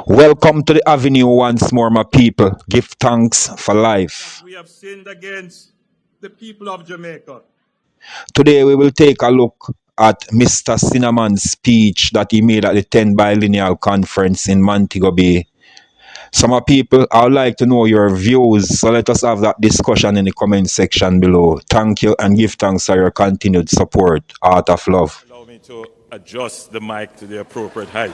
Welcome to the avenue once more, my people. Give thanks for life. We have sinned against the people of Jamaica. Today we will take a look at Mr. Cinnamon's speech that he made at the 10th Bilineal Conference in Montego Bay. Some people, I would like to know your views, so let us have that discussion in the comment section below. Thank you and give thanks for your continued support. Art of Love. Allow me to adjust the mic to the appropriate height.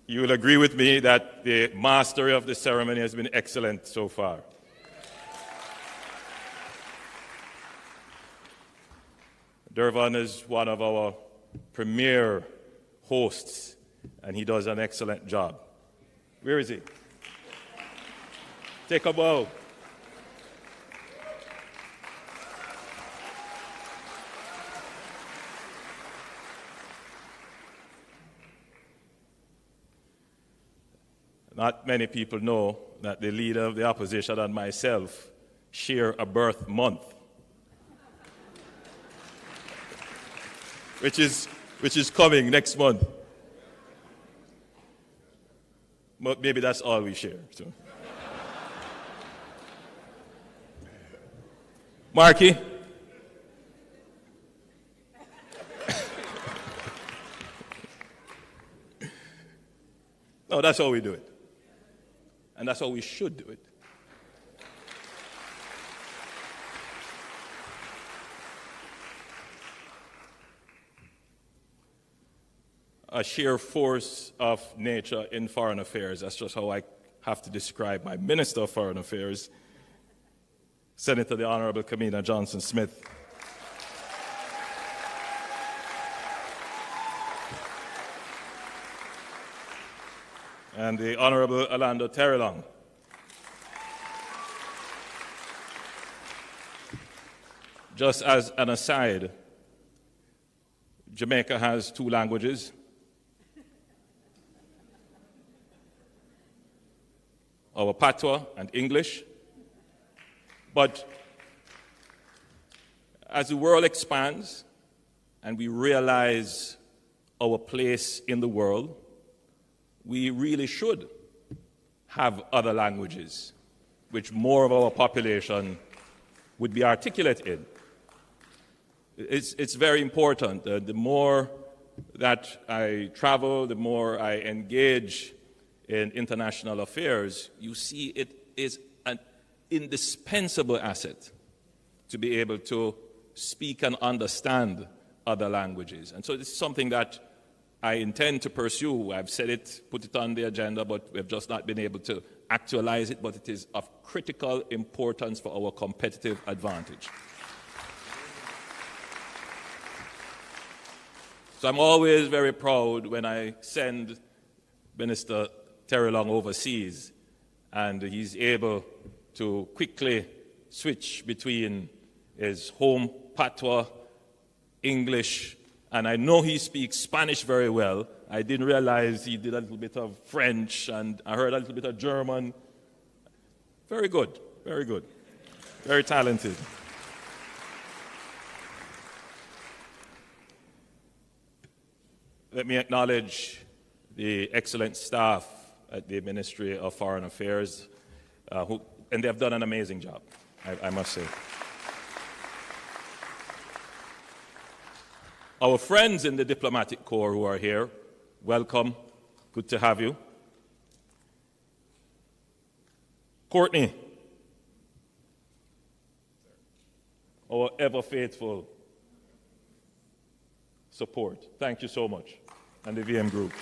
You will agree with me that the mastery of the ceremony has been excellent so far. Durvan is one of our premier hosts, and he does an excellent job. Where is he? Take a bow. Not many people know that the leader of the opposition and myself share a birth month, which is coming next month. But maybe that's all we share. So. Marky? No, that's how we do it. And that's how we should do it. A sheer force of nature in foreign affairs. That's just how I have to describe my Minister of Foreign Affairs, Senator the Honorable Kamina Johnson-Smith. And the Honorable Orlando Terrelong. Just as an aside, Jamaica has two languages. Our patois and English. But as the world expands and we realize our place in the world, we really should have other languages which more of our population would be articulate in. It's very important. The more that I travel, the more I engage in international affairs, you see it is an indispensable asset to be able to speak and understand other languages. And so this is something that I intend to pursue. I've said it, put it on the agenda, but we've just not been able to actualize it, but it is of critical importance for our competitive advantage. So I'm always very proud when I send Minister Terrelong overseas and he's able to quickly switch between his home patois, English, and I know he speaks Spanish very well. I didn't realize he did a little bit of French, and I heard a little bit of German. Very good, very good. Very talented. Let me acknowledge the excellent staff at the Ministry of Foreign Affairs, and they have done an amazing job, I must say. Our friends in the diplomatic corps who are here, welcome. Good to have you. Courtney, our ever faithful support. Thank you so much. And the VM group.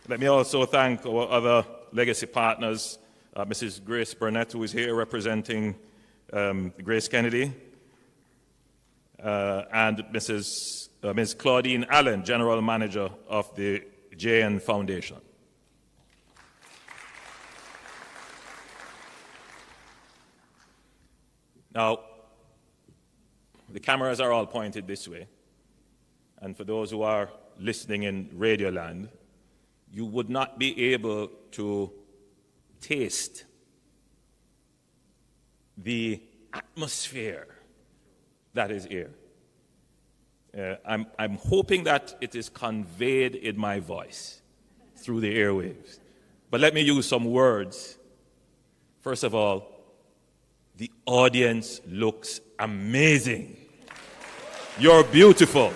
Let me also thank our other legacy partners, Mrs. Grace Burnett, who is here representing Grace Kennedy, and Ms. Claudine Allen, General Manager of the JN Foundation. Now, the cameras are all pointed this way, and for those who are listening in Radio Land, you would not be able to taste the atmosphere that is here. I'm hoping that it is conveyed in my voice through the airwaves. But let me use some words. First of all, the audience looks amazing. You're beautiful.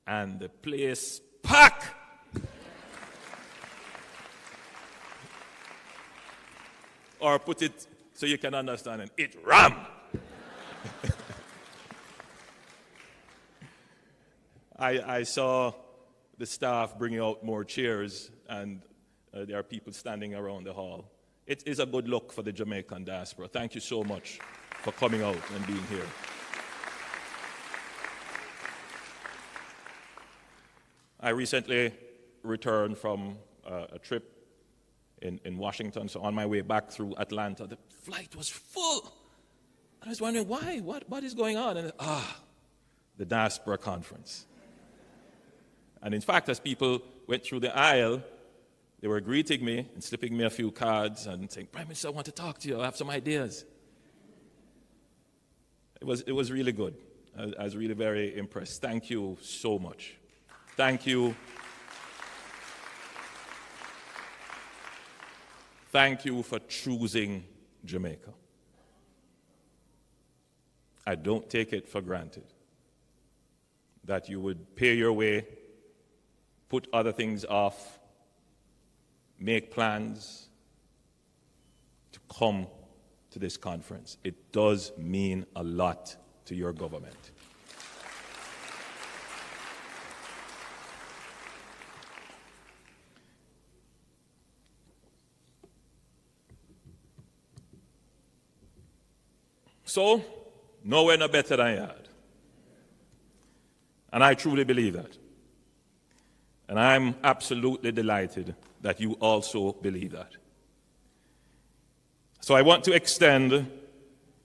And the place packed. Or put it so you can understand it ram. I saw the staff bringing out more chairs, and there are people standing around the hall. It is a good look for the Jamaican diaspora. Thank you so much for coming out and being here. I recently returned from a trip in Washington, so on my way back through Atlanta, the flight was full. I was wondering why, what is going on? And the diaspora conference. And in fact, as people went through the aisle, they were greeting me and slipping me a few cards and saying, "Prime Minister, I want to talk to you. I have some ideas." It was really good. I was really very impressed. Thank you so much. Thank you. Thank you for choosing Jamaica. I don't take it for granted that you would pay your way, put other things off, make plans to come to this conference. It does mean a lot to your government. So, nowhere no better than yard. And I truly believe that. And I'm absolutely delighted that you also believe that. So I want to extend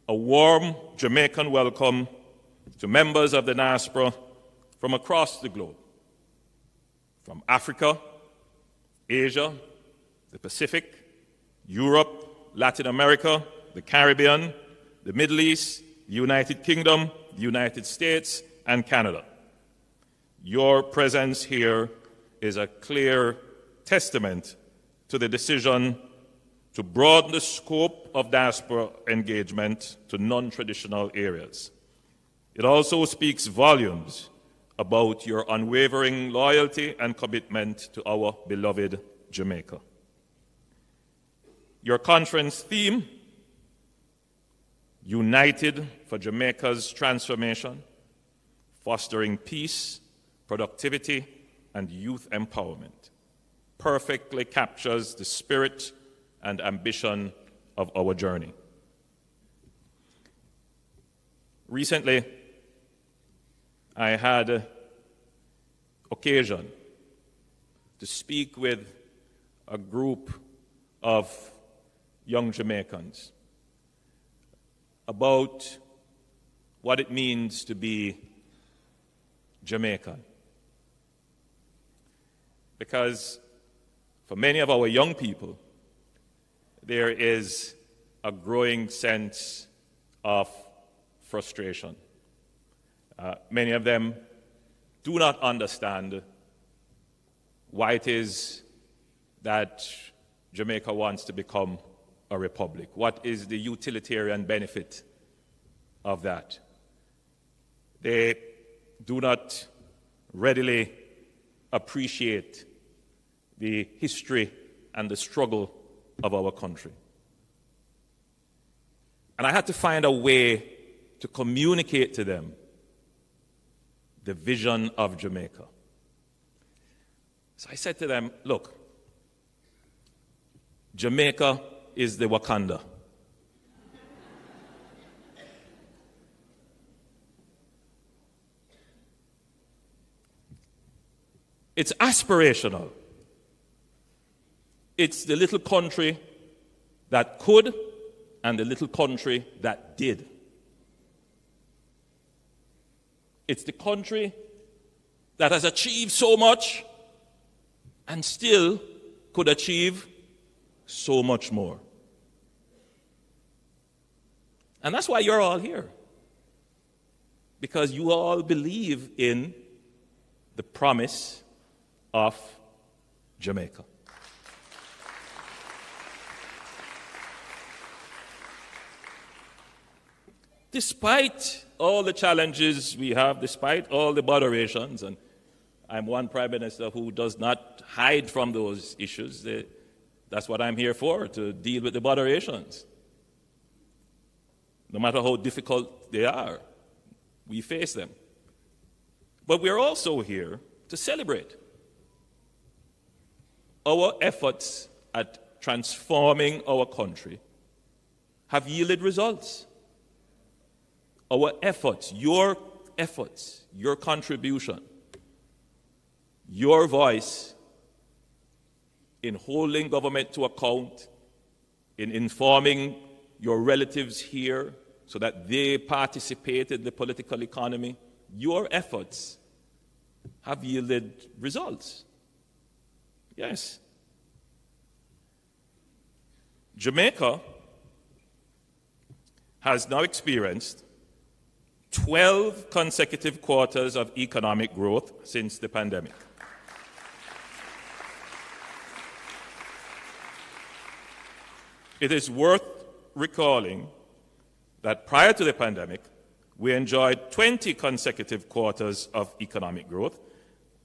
a warm Jamaican welcome to members of the diaspora from across the globe, from Africa, Asia, the Pacific, Europe, Latin America, the Caribbean, the Middle East, the United Kingdom, the United States, and Canada. Your presence here is a clear testament to the decision to broaden the scope of diaspora engagement to non-traditional areas. It also speaks volumes about your unwavering loyalty and commitment to our beloved Jamaica. Your conference theme, United for Jamaica's Transformation, Fostering Peace, Productivity, and Youth Empowerment, perfectly captures the spirit and ambition of our journey. Recently, I had occasion to speak with a group of young Jamaicans about what it means to be Jamaican. Because for many of our young people, there is a growing sense of frustration. Many of them do not understand why it is that Jamaica wants to become a republic. What is the utilitarian benefit of that? They do not readily appreciate the history and the struggle of our country. And I had to find a way to communicate to them the vision of Jamaica. So I said to them, look, Jamaica is the Wakanda. It's aspirational. It's the little country that could and the little country that did. It's the country that has achieved so much and still could achieve so much more. And that's why you're all here. Because you all believe in the promise of Jamaica. Despite all the challenges we have, despite all the botherations, and I'm one prime minister who does not hide from those issues. That's what I'm here for, to deal with the botherations. No matter how difficult they are, we face them. But we're also here to celebrate. Our efforts at transforming our country have yielded results. Our efforts, your contribution, your voice in holding government to account, in informing your relatives here so that they participate in the political economy, your efforts have yielded results. Yes. Jamaica has now experienced 12 consecutive quarters of economic growth since the pandemic. It is worth recalling that prior to the pandemic, we enjoyed 20 consecutive quarters of economic growth,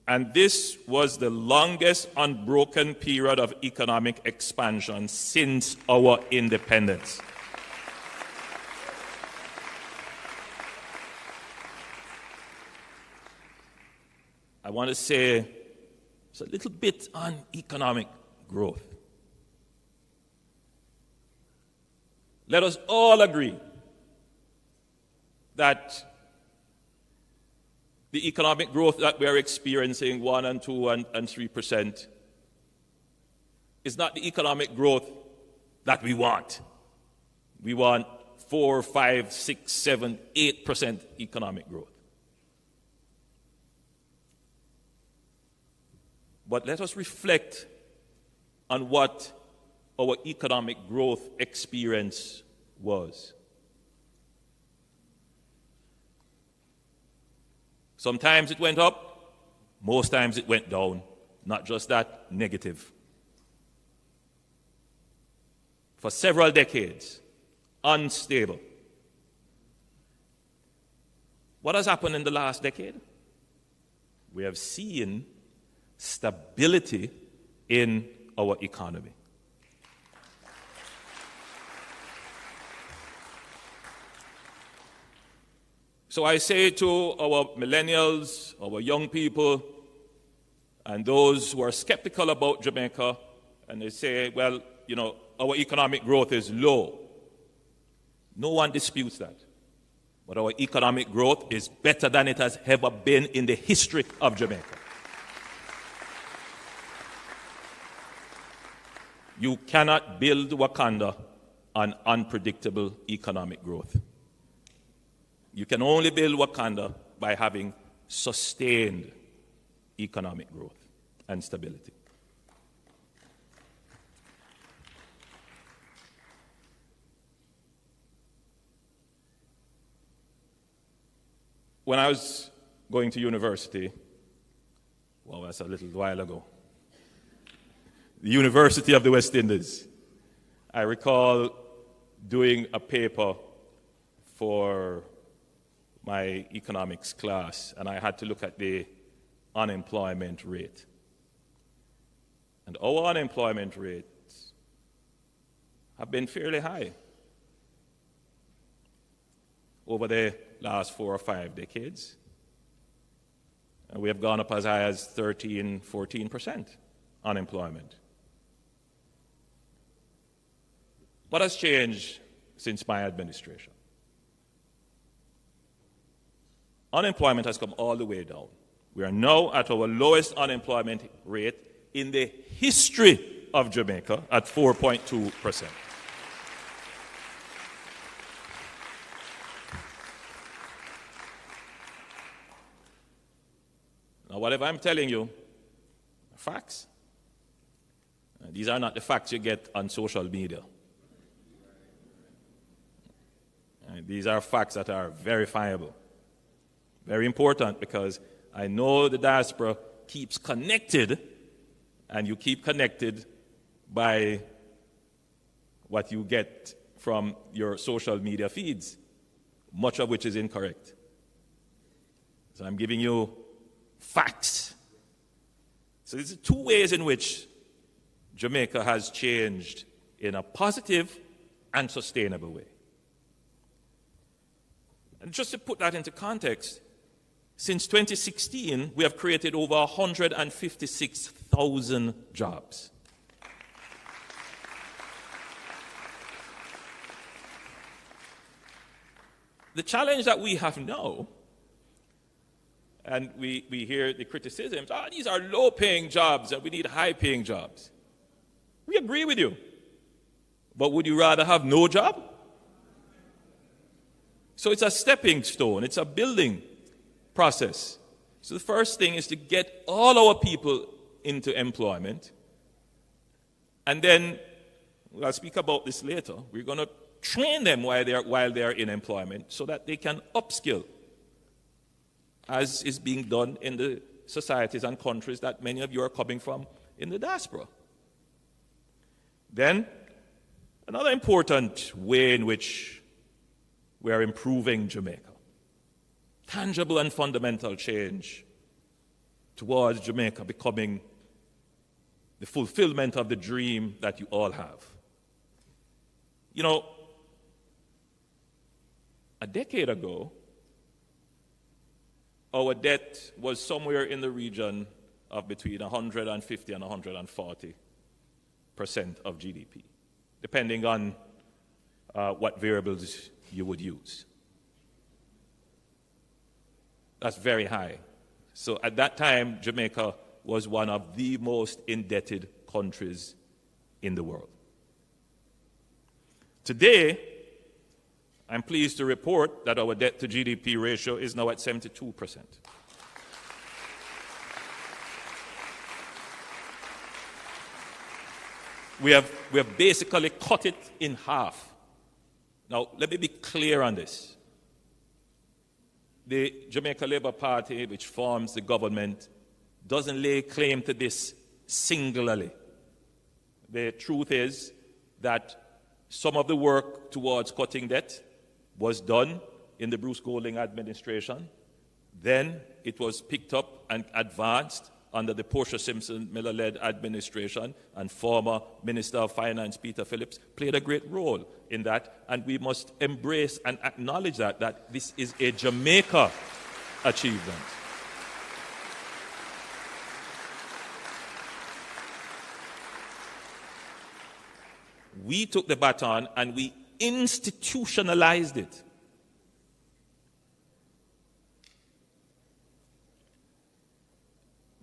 and this was the longest unbroken period of economic expansion since our independence. I want to say just a little bit on economic growth. Let us all agree that the economic growth that we are experiencing, 1% and 2% and 3%, is not the economic growth that we want. We want 4, 5, 6, 7, 8% economic growth. But let us reflect on what our economic growth experience was. Sometimes it went up, most times it went down. Not just that, negative. For several decades, unstable. What has happened in the last decade? We have seen stability in our economy. So I say to our millennials, our young people, and those who are skeptical about Jamaica, and they say, well, you know, our economic growth is low. No one disputes that. But our economic growth is better than it has ever been in the history of Jamaica. You cannot build Wakanda on unpredictable economic growth. You can only build Wakanda by having sustained economic growth and stability. When I was going to university, well, that's a little while ago, the University of the West Indies, I recall doing a paper for my economics class, and I had to look at the unemployment rate. And our unemployment rates have been fairly high over the last 4 or 5 decades. And we have gone up as high as 13, 14% unemployment. What has changed since my administration? Unemployment has come all the way down. We are now at our lowest unemployment rate in the history of Jamaica at 4.2%. Now, whatever I'm telling you, are facts. These are not the facts you get on social media. These are facts that are verifiable. Very important, because I know the diaspora keeps connected, and you keep connected by what you get from your social media feeds, much of which is incorrect. So I'm giving you facts. So these are two ways in which Jamaica has changed in a positive and sustainable way. And just to put that into context, since 2016, we have created over 156,000 jobs. The challenge that we have now, and we hear the criticisms, these are low-paying jobs and we need high-paying jobs. We agree with you. But would you rather have no job? So it's a stepping stone. It's a building process. So the first thing is to get all our people into employment. And then, I'll speak about this later, we're going to train them while they are in employment so that they can upskill, as is being done in the societies and countries that many of you are coming from in the diaspora. Then, another important way in which we are improving Jamaica, tangible and fundamental change towards Jamaica becoming the fulfillment of the dream that you all have. You know, a decade ago, our debt was somewhere in the region of between 150 and 140% of GDP, depending on what variables you would use. That's very high. So at that time, Jamaica was one of the most indebted countries in the world. Today, I'm pleased to report that our debt to GDP ratio is now at 72%. We have basically cut it in half. Now, let me be clear on this. The Jamaica Labour Party, which forms the government, doesn't lay claim to this singularly. The truth is that some of the work towards cutting debt was done in the Bruce Golding administration. Then it was picked up and advanced under the Portia Simpson Miller-led administration, and former Minister of Finance Peter Phillips played a great role in that, and we must embrace and acknowledge that this is a Jamaica achievement. We took the baton and we institutionalized it.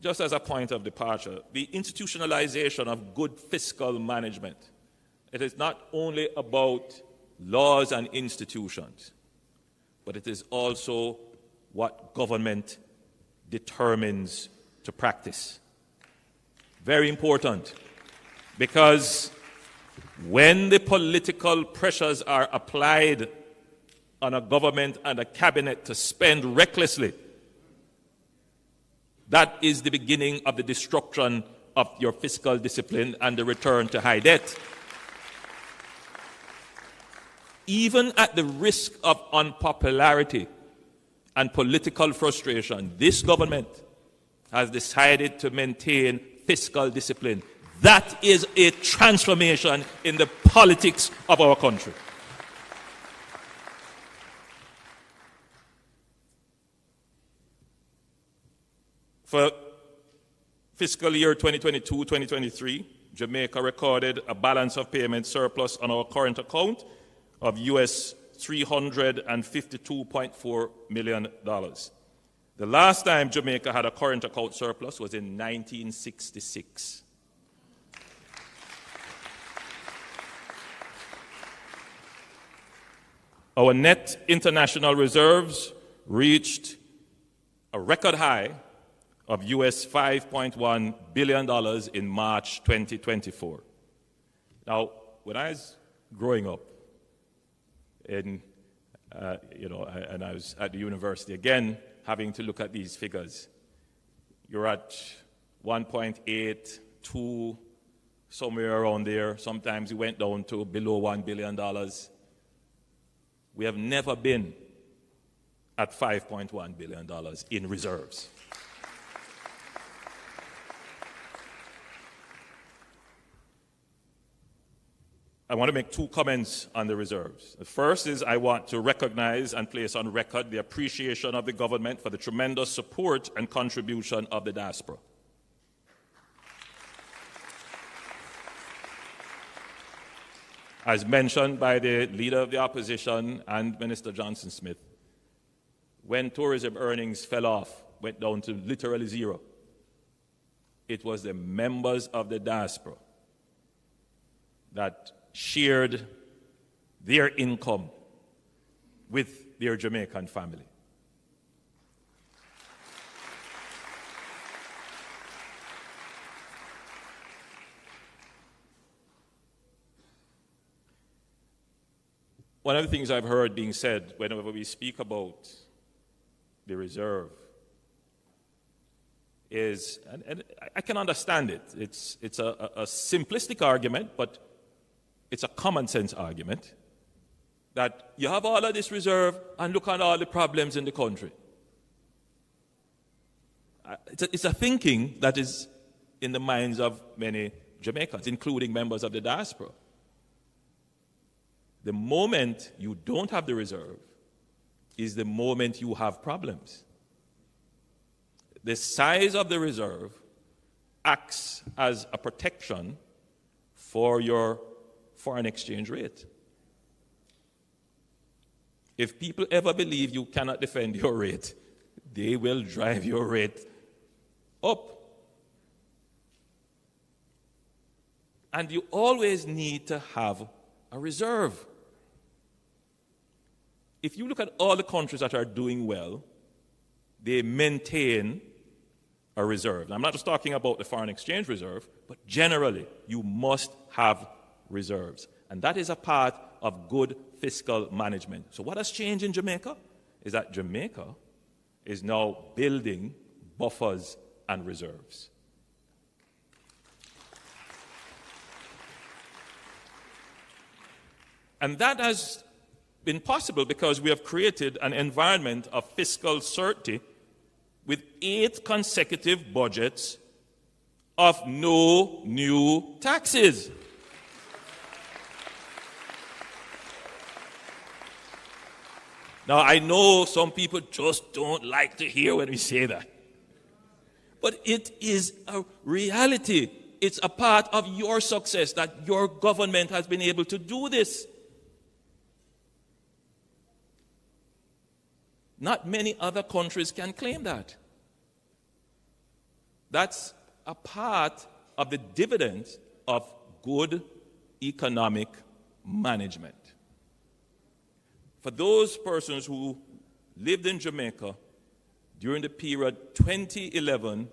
Just as a point of departure, the institutionalization of good fiscal management, it is not only about laws and institutions, but it is also what government determines to practice. Very important, because when the political pressures are applied on a government and a cabinet to spend recklessly, that is the beginning of the destruction of your fiscal discipline and the return to high debt. Even at the risk of unpopularity and political frustration, this government has decided to maintain fiscal discipline. That is a transformation in the politics of our country. For fiscal year 2022-2023, Jamaica recorded a balance of payment surplus on our current account of US $352.4 million. The last time Jamaica had a current account surplus was in 1966. Our net international reserves reached a record high of US $5.1 billion in March 2024. Now, when I was growing up, and I was at the university, again, having to look at these figures, you're at 1.8, 2, somewhere around there. Sometimes it went down to below $1 billion. We have never been at $5.1 billion in reserves. I want to make two comments on the reserves. The first is I want to recognize and place on record the appreciation of the government for the tremendous support and contribution of the diaspora. As mentioned by the Leader of the Opposition and Minister Johnson Smith, when tourism earnings fell off, went down to literally zero, it was the members of the diaspora that shared their income with their Jamaican family. One of the things I've heard being said whenever we speak about the reserve is, and I can understand it, it's a simplistic argument, but it's a common sense argument, that you have all of this reserve and look at all the problems in the country. It's a thinking that is in the minds of many Jamaicans, including members of the diaspora. The moment you don't have the reserve is the moment you have problems. The size of the reserve acts as a protection for your foreign exchange rate. If people ever believe you cannot defend your rate, they will drive your rate up. And you always need to have a reserve. If you look at all the countries that are doing well, they maintain a reserve. Now, I'm not just talking about the foreign exchange reserve, but generally, you must have reserves. And that is a part of good fiscal management. So what has changed in Jamaica is that Jamaica is now building buffers and reserves. And that has been possible because we have created an environment of fiscal certainty with 8 consecutive budgets of no new taxes. Now, I know some people just don't like to hear when we say that. But it is a reality. It's a part of your success that your government has been able to do this. Not many other countries can claim that. That's a part of the dividends of good economic management. For those persons who lived in Jamaica during the period 2011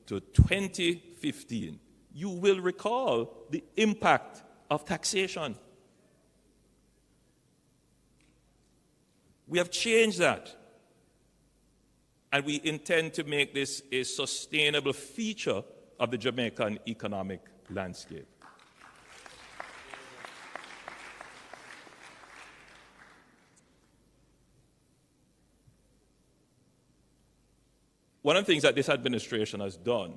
to 2015, you will recall the impact of taxation. We have changed that. And we intend to make this a sustainable feature of the Jamaican economic landscape. One of the things that this administration has done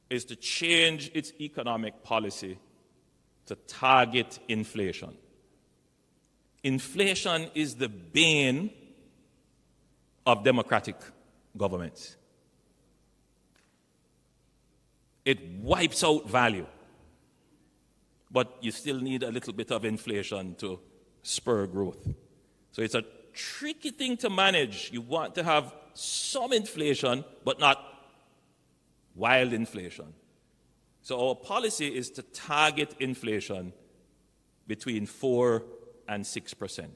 is to change its economic policy to target inflation. Inflation is the bane of democratic governments. It wipes out value. But you still need a little bit of inflation to spur growth. So it's a tricky thing to manage. You want to have some inflation, but not wild inflation. So our policy is to target inflation between 4 and 6%.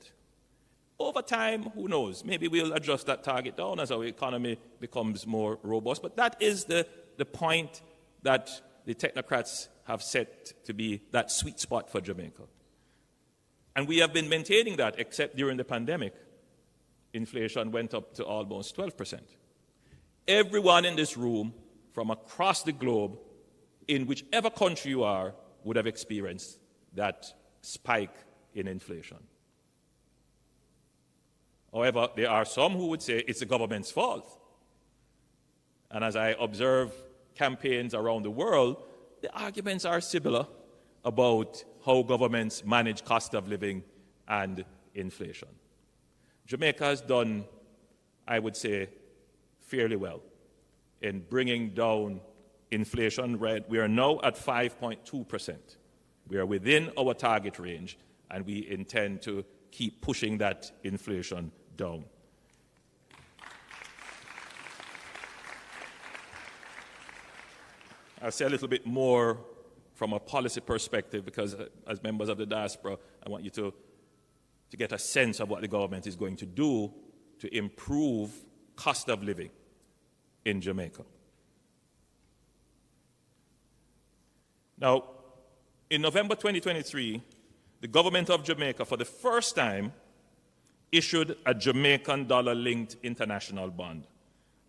Over time, who knows? Maybe we'll adjust that target down as our economy becomes more robust. But that is the point that the technocrats have set to be that sweet spot for Jamaica. And we have been maintaining that, except during the pandemic. Inflation went up to almost 12%. Everyone in this room, from across the globe, in whichever country you are, would have experienced that spike in inflation. However, there are some who would say it's the government's fault. And as I observe campaigns around the world, the arguments are similar about how governments manage cost of living and inflation. Jamaica has done, I would say, fairly well in bringing down inflation rate. We are now at 5.2%. We are within our target range, and we intend to keep pushing that inflation down. I'll say a little bit more from a policy perspective because as members of the diaspora, I want you to get a sense of what the government is going to do to improve cost of living in Jamaica. Now, in November 2023, the government of Jamaica, for the first time, issued a Jamaican dollar-linked international bond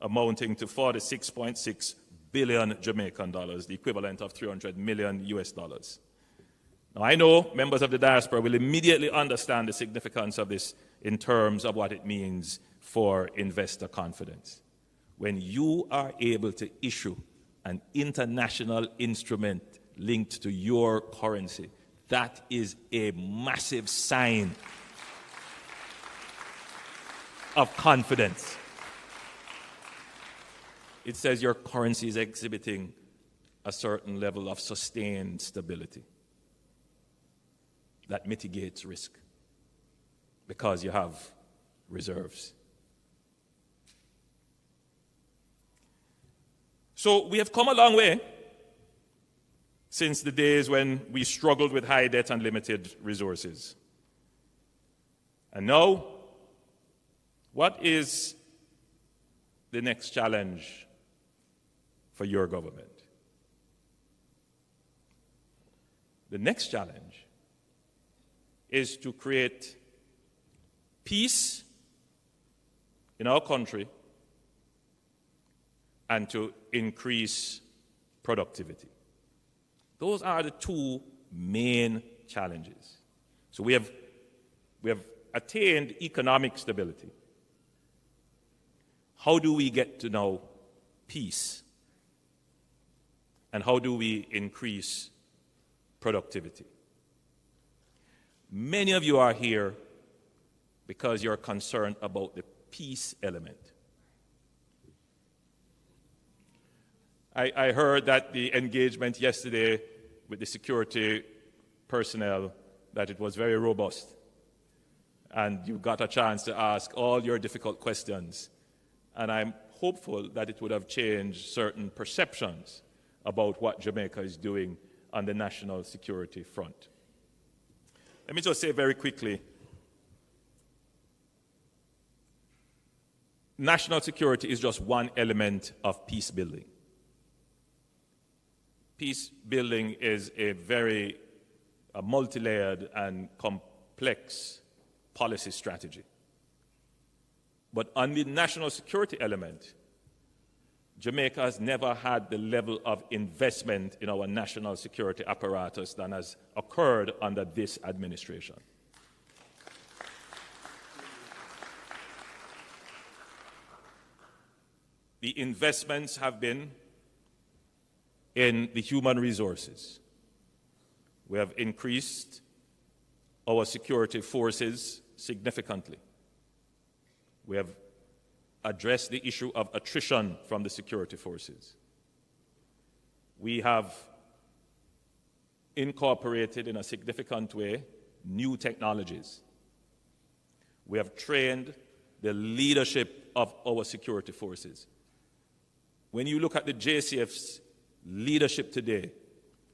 amounting to 46.6 billion Jamaican dollars, the equivalent of 300 million US dollars. Now, I know members of the diaspora will immediately understand the significance of this in terms of what it means for investor confidence. When you are able to issue an international instrument linked to your currency, that is a massive sign of confidence. It says your currency is exhibiting a certain level of sustained stability that mitigates risk because you have reserves. So we have come a long way since the days when we struggled with high debt and limited resources. And now, what is the next challenge for your government? The next challenge is to create peace in our country and to increase productivity. Those are the two main challenges. So we have attained economic stability. How do we get to know peace? And how do we increase productivity? Many of you are here because you're concerned about the peace element. I heard that the engagement yesterday with the security personnel, that it was very robust. And you got a chance to ask all your difficult questions. And I'm hopeful that it would have changed certain perceptions about what Jamaica is doing on the national security front. Let me just say very quickly, national security is just one element of peace building. Peace building is a very multi-layered and complex policy strategy. But on the national security element, Jamaica has never had the level of investment in our national security apparatus than has occurred under this administration. The investments have been in the human resources. We have increased our security forces significantly. We have addressed the issue of attrition from the security forces. We have incorporated in a significant way new technologies. We have trained the leadership of our security forces. When you look at the JCF's leadership today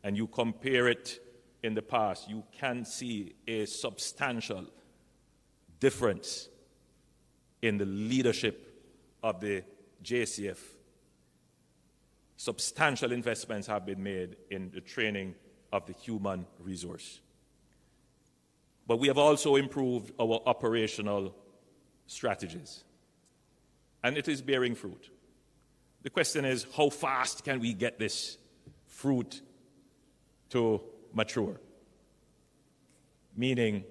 and you compare it in the past, you can see a substantial difference in the leadership of the JCF. Substantial investments have been made in the training of the human resource. But we have also improved our operational strategies, and it is bearing fruit. The question is, how fast can we get this fruit to mature? Meaning,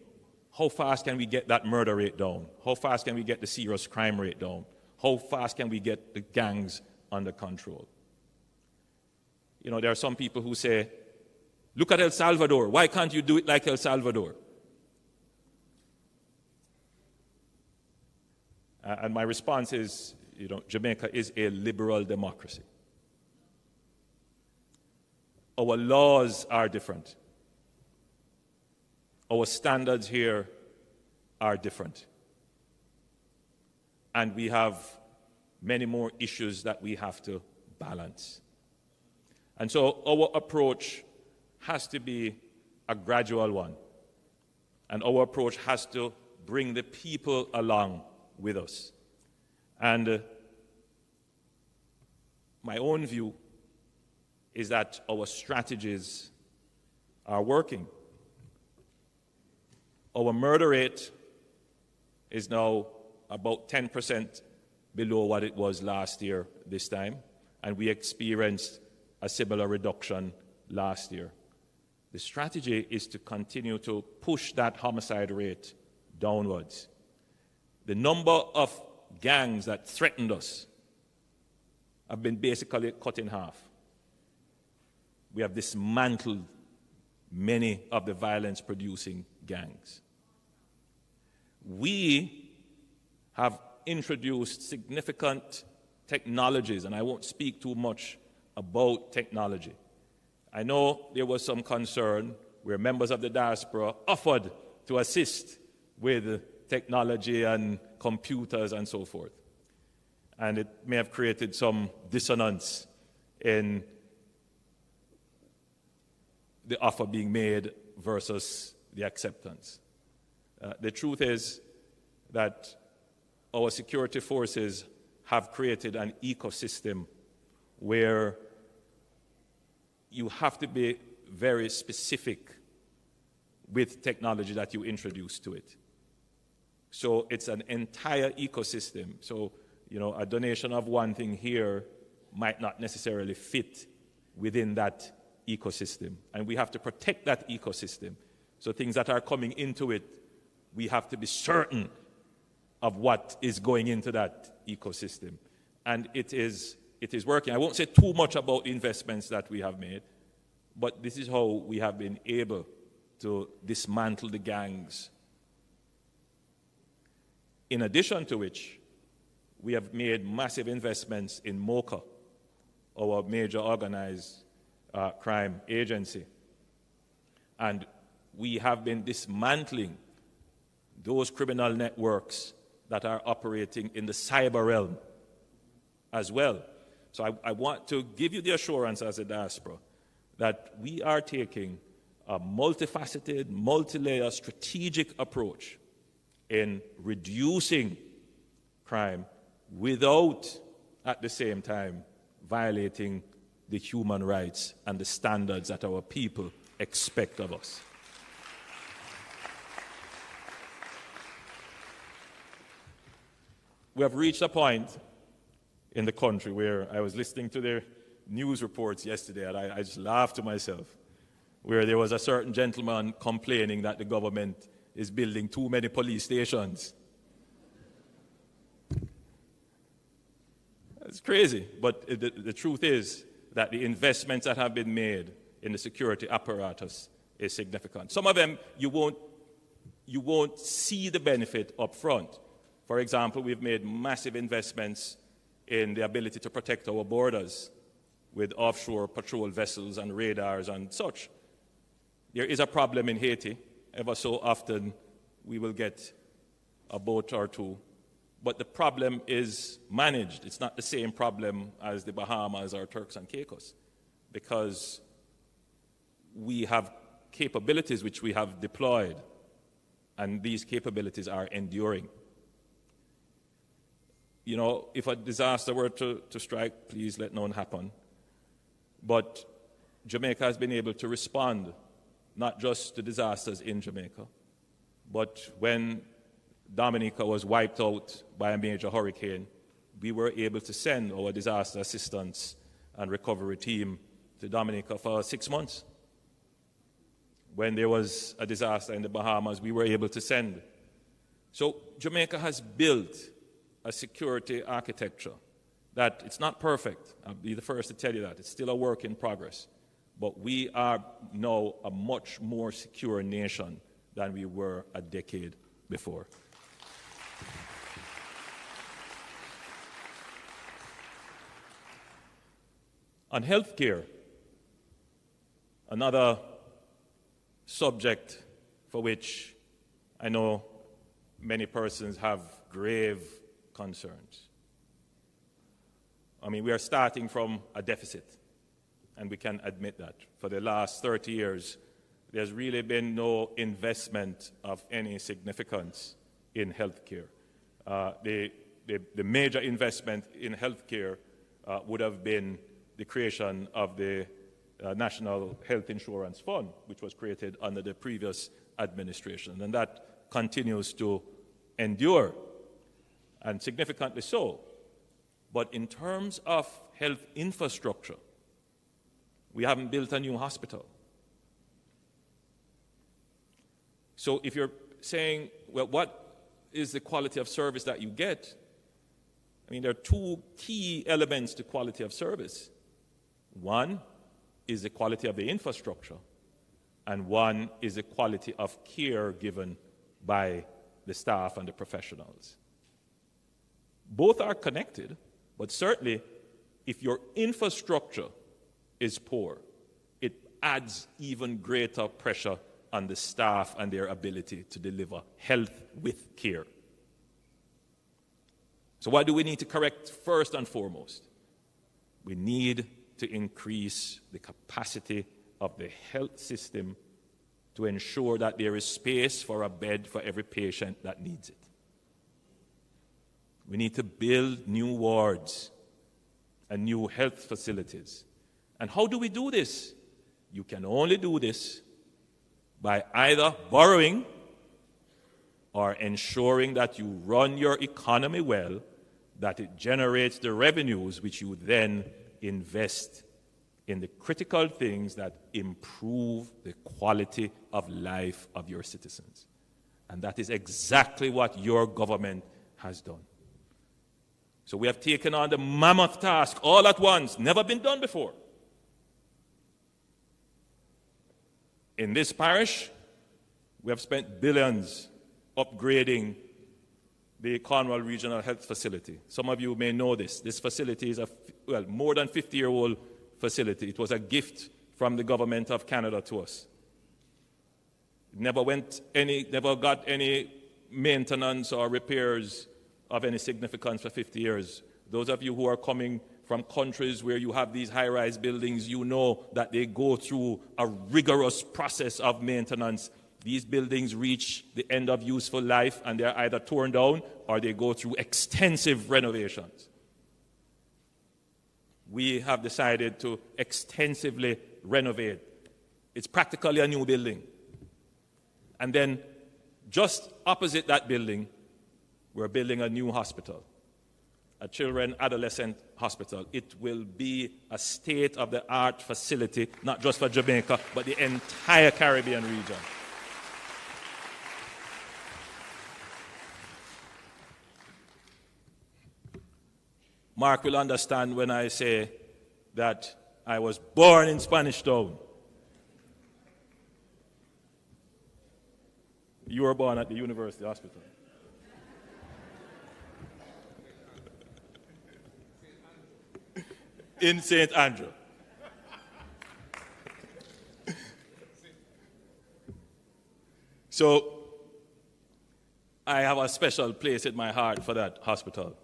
how fast can we get that murder rate down? How fast can we get the serious crime rate down? How fast can we get the gangs under control? You know, there are some people who say, look at El Salvador. Why can't you do it like El Salvador? And my response is, you know, Jamaica is a liberal democracy. Our laws are different. Our standards here are different. And we have many more issues that we have to balance. And so our approach has to be a gradual one. And our approach has to bring the people along with us. And my own view is that our strategies are working. Our murder rate is now about 10% below what it was last year this time, and we experienced a similar reduction last year. The strategy is to continue to push that homicide rate downwards. The number of gangs that threatened us have been basically cut in half. We have dismantled many of the violence-producing gangs. We have introduced significant technologies, and I won't speak too much about technology. I know there was some concern where members of the diaspora offered to assist with technology and computers and so forth. And it may have created some dissonance in the offer being made versus the acceptance. The truth is that our security forces have created an ecosystem where you have to be very specific with technology that you introduce to it. So it's an entire ecosystem. So, you know, a donation of one thing here might not necessarily fit within that ecosystem. And we have to protect that ecosystem. So things that are coming into it, we have to be certain of what is going into that ecosystem. And it is working. I won't say too much about the investments that we have made, but this is how we have been able to dismantle the gangs. In addition to which, we have made massive investments in MOCA, our major organized crime agency. And we have been dismantling those criminal networks that are operating in the cyber realm as well. So I want to give you the assurance as a diaspora that we are taking a multifaceted, multi-layer strategic approach in reducing crime without, at the same time, violating the human rights and the standards that our people expect of us. We have reached a point in the country where I was listening to their news reports yesterday and I just laughed to myself, where there was a certain gentleman complaining that the government is building too many police stations. It's crazy, but the truth is that the investments that have been made in the security apparatus is significant. Some of them you won't see the benefit up front. For example, we've made massive investments in the ability to protect our borders with offshore patrol vessels and radars and such. There is a problem in Haiti. Ever so often, we will get a boat or two. But the problem is managed. It's not the same problem as the Bahamas or Turks and Caicos, because we have capabilities which we have deployed and these capabilities are enduring. You know, if a disaster were to strike, please let none happen. But Jamaica has been able to respond, not just to disasters in Jamaica, but when Dominica was wiped out by a major hurricane, we were able to send our disaster assistance and recovery team to Dominica for 6 months. When there was a disaster in the Bahamas, we were able to send. So Jamaica has built a security architecture that it's not perfect. I'll be the first to tell you that. It's still a work in progress. But we are now a much more secure nation than we were a decade before. On healthcare, another subject for which I know many persons have grave concerns. I mean, we are starting from a deficit, and we can admit that. For the last 30 years, there's really been no investment of any significance in healthcare. The major investment in healthcare would have been the creation of the National Health Insurance Fund, which was created under the previous administration. And that continues to endure, and significantly so. But in terms of health infrastructure, we haven't built a new hospital. So if you're saying, well, what is the quality of service that you get? I mean, there are two key elements to quality of service. One is the quality of the infrastructure, and one is the quality of care given by the staff and the professionals. Both are connected, but certainly if your infrastructure is poor, it adds even greater pressure on the staff and their ability to deliver health with care. So what do we need to correct first and foremost? We need to increase the capacity of the health system to ensure that there is space for a bed for every patient that needs it. We need to build new wards and new health facilities. And how do we do this? You can only do this by either borrowing or ensuring that you run your economy well, that it generates the revenues which you then invest in the critical things that improve the quality of life of your citizens. And that is exactly what your government has done. So we have taken on the mammoth task all at once, never been done before. In this parish, we have spent billions upgrading the Cornwall Regional Health Facility. Some of you may know this. This facility is a more than 50-year-old facility. It was a gift from the government of Canada to us. It never got any maintenance or repairs of any significance for 50 years. Those of you who are coming from countries where you have these high-rise buildings, you know that they go through a rigorous process of maintenance. These buildings reach the end of useful life and they're either torn down or they go through extensive renovations. We have decided to extensively renovate. It's practically a new building. And then just opposite that building, we're building a new hospital, a children adolescent hospital. It will be a state-of-the-art facility, not just for Jamaica, but the entire Caribbean region. Mark will understand when I say that I was born in Spanish Town. You were born at the University Hospital. In St. Andrew. So I have a special place in my heart for that hospital.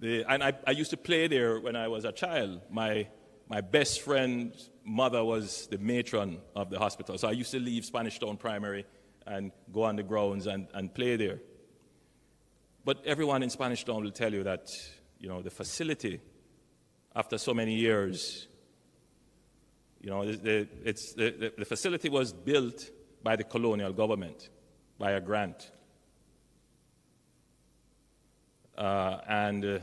I used to play there when I was a child. My best friend's mother was the matron of the hospital. So I used to leave Spanish Town Primary and go on the grounds and play there. But everyone in Spanish Town will tell you that, the facility, after so many years, the facility was built by the colonial government, by a grant. And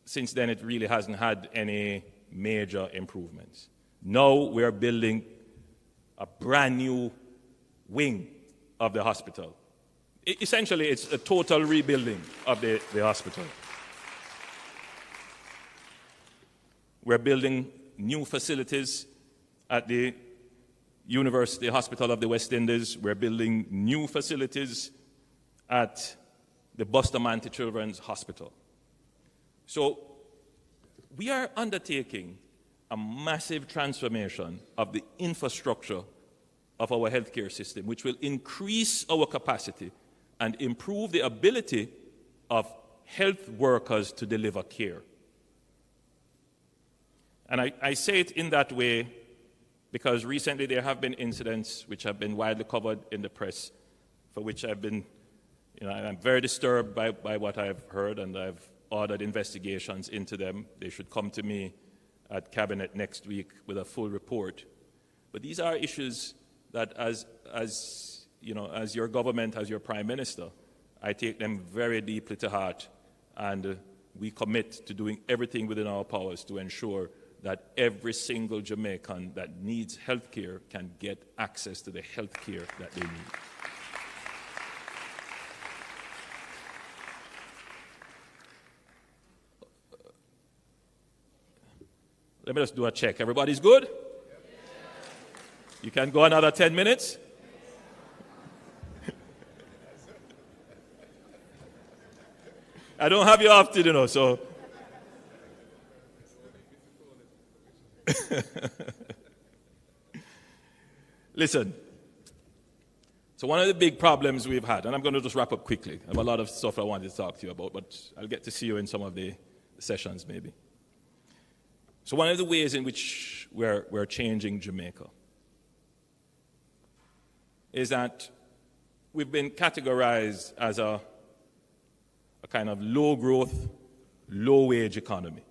since then, it really hasn't had any major improvements. Now we are building a brand new wing of the hospital. Essentially, it's a total rebuilding of the hospital. We're building new facilities at the University Hospital of the West Indies. We're building new facilities at the Bustamante Children's Hospital. So we are undertaking a massive transformation of the infrastructure of our healthcare system, which will increase our capacity and improve the ability of health workers to deliver care. And I say it in that way because recently there have been incidents which have been widely covered in the press, for which I've been, I'm very disturbed by what I've heard, and I've ordered investigations into them. They should come to me at Cabinet next week with a full report. But these are issues that as your government, as your Prime Minister, I take them very deeply to heart, and we commit to doing everything within our powers to ensure that every single Jamaican that needs health care can get access to the health care that they need. Let me just do a check. Everybody's good? You can go another 10 minutes? I don't have you often, so. Listen. So one of the big problems we've had, and I'm going to just wrap up quickly. I have a lot of stuff I wanted to talk to you about, but I'll get to see you in some of the sessions maybe. So one of the ways in which we're changing Jamaica is that we've been categorized as a kind of low-growth, low-wage economy.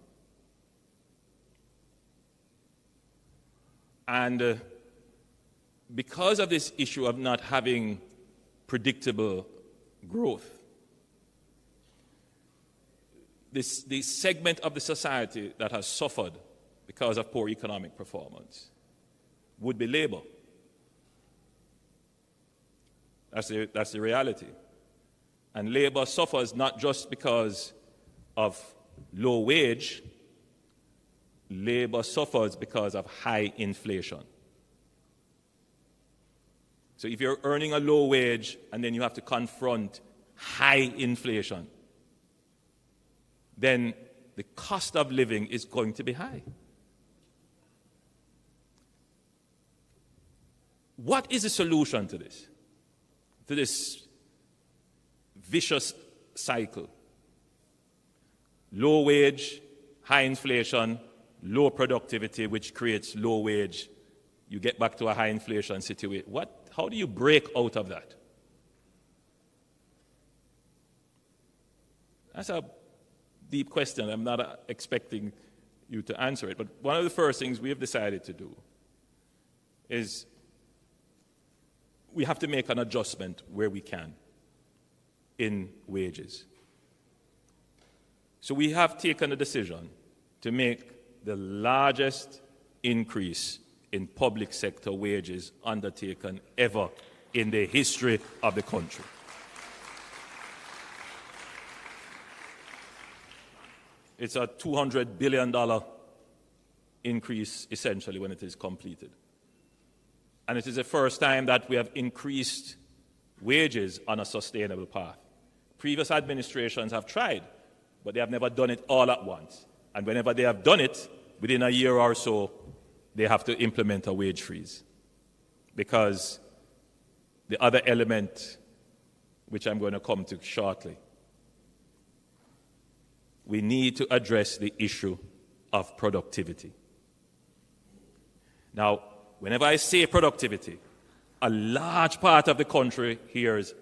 And because of this issue of not having predictable growth, this segment of the society that has suffered because of poor economic performance would be labor. That's the reality. And labor suffers not just because of low wage, labor suffers because of high inflation. So if you're earning a low wage and then you have to confront high inflation, then the cost of living is going to be high. What is the solution to this vicious cycle? Low wage, high inflation, low productivity, which creates low wage. You get back to a high inflation situation. How do you break out of that? That's a deep question. I'm not expecting you to answer it. But one of the first things we have decided to do is we have to make an adjustment where we can in wages. So we have taken a decision to make the largest increase in public sector wages undertaken ever in the history of the country. It's a $200 billion increase, essentially, when it is completed. And it is the first time that we have increased wages on a sustainable path. Previous administrations have tried, but they have never done it all at once. And whenever they have done it, within a year or so, they have to implement a wage freeze. Because the other element, which I'm going to come to shortly, we need to address the issue of productivity. Now, whenever I say productivity, a large part of the country hears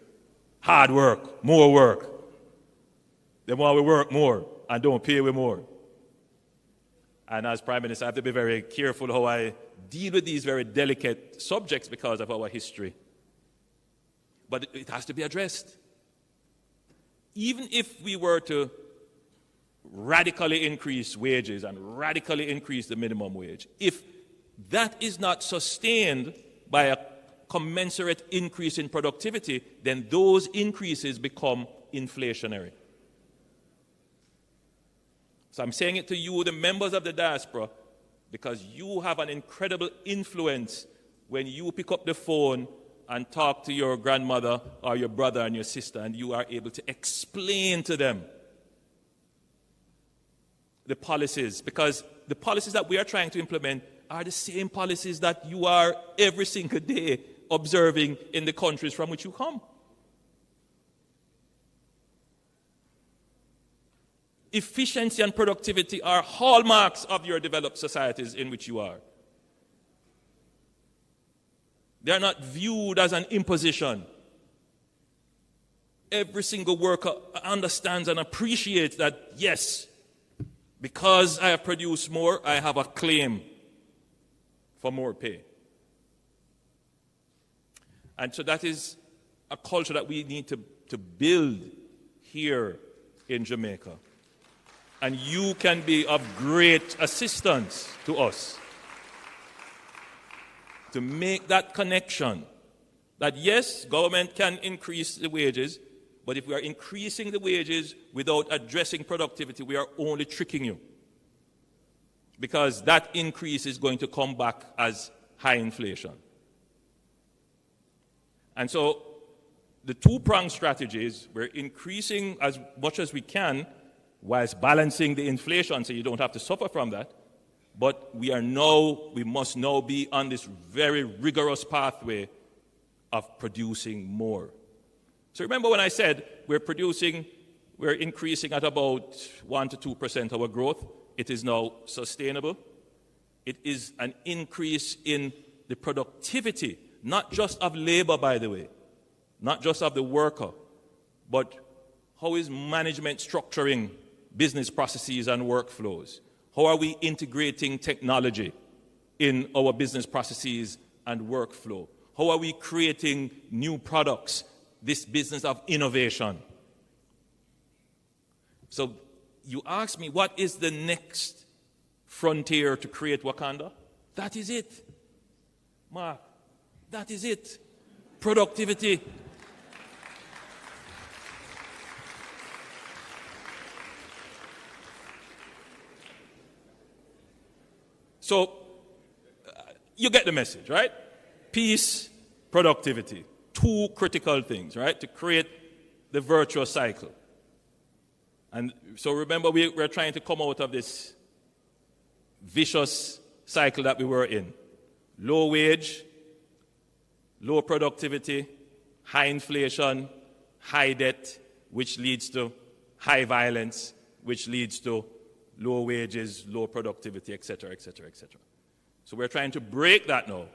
hard work, more work. They want we work more and don't pay we more. And as Prime Minister, I have to be very careful how I deal with these very delicate subjects because of our history. But it has to be addressed. Even if we were to radically increase wages and radically increase the minimum wage, if that is not sustained by a commensurate increase in productivity, then those increases become inflationary. So I'm saying it to you, the members of the diaspora, because you have an incredible influence when you pick up the phone and talk to your grandmother or your brother and your sister, and you are able to explain to them the policies, because the policies that we are trying to implement are the same policies that you are every single day observing in the countries from which you come. Efficiency and productivity are hallmarks of your developed societies in which you are. They are not viewed as an imposition. Every single worker understands and appreciates that, yes, because I have produced more, I have a claim for more pay. And so that is a culture that we need to build here in Jamaica. And you can be of great assistance to us to make that connection that, yes, government can increase the wages, but if we are increasing the wages without addressing productivity, we are only tricking you, because that increase is going to come back as high inflation. And so the two-pronged strategies, we're increasing as much as we can whilst balancing the inflation so you don't have to suffer from that. But we must now be on this very rigorous pathway of producing more. So remember when I said we're increasing at about 1 to 2% our growth. It is now sustainable. It is an increase in the productivity, not just of labor, by the way, not just of the worker, but how is management structuring business processes and workflows? How are we integrating technology in our business processes and workflow? How are we creating new products, this business of innovation? So you ask me, what is the next frontier to create Wakanda? That is it. Mark, that is it. Productivity. So, you get the message, right? Peace, productivity. Two critical things, right? To create the virtuous cycle. And so remember, we're trying to come out of this vicious cycle that we were in. Low wage, low productivity, high inflation, high debt, which leads to high violence, which leads to low wages, low productivity, etc., etc., etc. So we're trying to break that now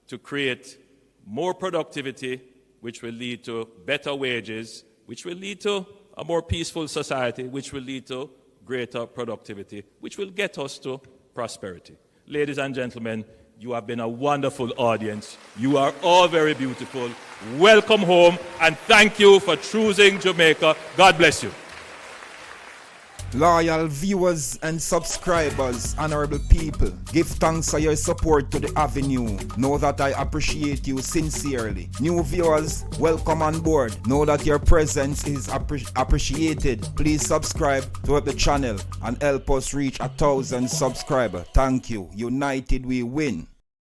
to create more productivity, which will lead to better wages, which will lead to a more peaceful society, which will lead to greater productivity, which will get us to prosperity. Ladies and gentlemen, you have been a wonderful audience. You are all very beautiful. Welcome home, and thank you for choosing Jamaica. God bless you. Loyal viewers and subscribers, honorable people, give thanks for your support to the AVI-NUE. Know that I appreciate you sincerely. New viewers, welcome on board. Know that your presence is appreciated. Please subscribe to the channel and help us reach 1,000 subscribers. Thank you. United we win.